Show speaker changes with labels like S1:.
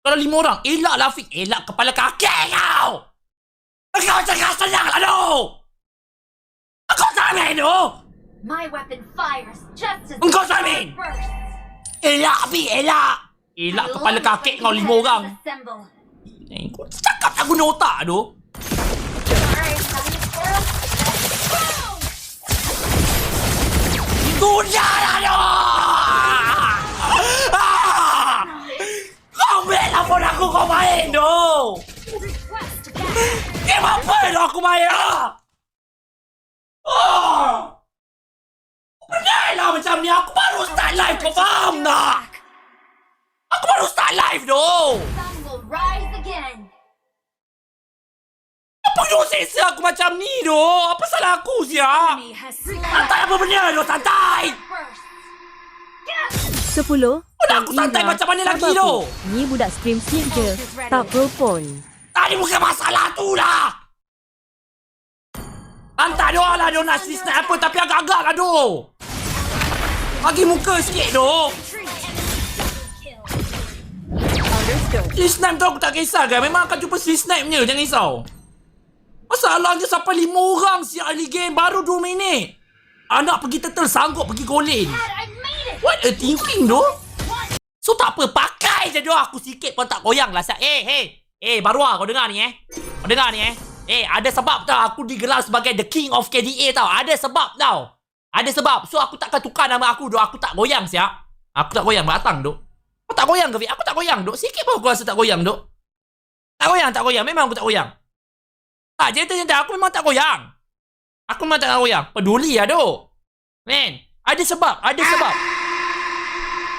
S1: Kalau 5 orang, elak lah Afiq. Elak kepala kakek kau. Kau cakap senang lah tu. Kau samin tu.
S2: My weapon fires just as
S1: Engkau samin.
S2: bursts.
S1: Elak Afiq, elak. Elak kepala kakek kau 5 orang.
S2: Assemble.
S1: Kau cakap tak guna otak tu. Sudahlah tu. Kau ambil telefon aku kau main tu. Game apa tu aku main lah. Benarlah macam ni. Aku baru start live. Kau faham tak? Aku baru start live tu.
S2: Sun will rise again.
S1: Apa kau seksa aku macam ni tu? Apa salah aku siap?
S2: Enemy has slain.
S1: Santai apa benda tu? Santai.
S2: Bursts.
S3: 10.
S1: Udah aku santai macam mana lagi tu?
S3: Ni budak stream sikit je. Tak pro pun.
S1: Tadi bukan masalah tu lah. Hantar dia lah dia nak snipe apa tapi agak-agak lah tu. Bagi muka sikit tu. Snipe tu aku tak kisah kan. Memang akan jumpa snipe je. Jangan risau. Masalahnya sampai 5 orang si early game. Baru 2 minit. Anak pergi turtle sanggup pergi golin.
S2: I made it.
S1: What a thinking tu. So tak apa. Pakai je dia. Aku sikit pun tak goyang lah. Barua kau dengar ni Kau dengar ni ada sebab tau aku digelar sebagai the king of KDA tau. Ada sebab tau. Ada sebab. So aku takkan tukar nama aku tu. Aku tak goyang siap. Aku tak goyang batang tu. Kau tak goyang ke Fik? Aku tak goyang tu. Sikit pun aku rasa tak goyang tu. Tak goyang. Memang aku tak goyang. Tak, cerita aku memang tak goyang. Aku memang tak goyang. Peduli lah tu. Man, ada sebab.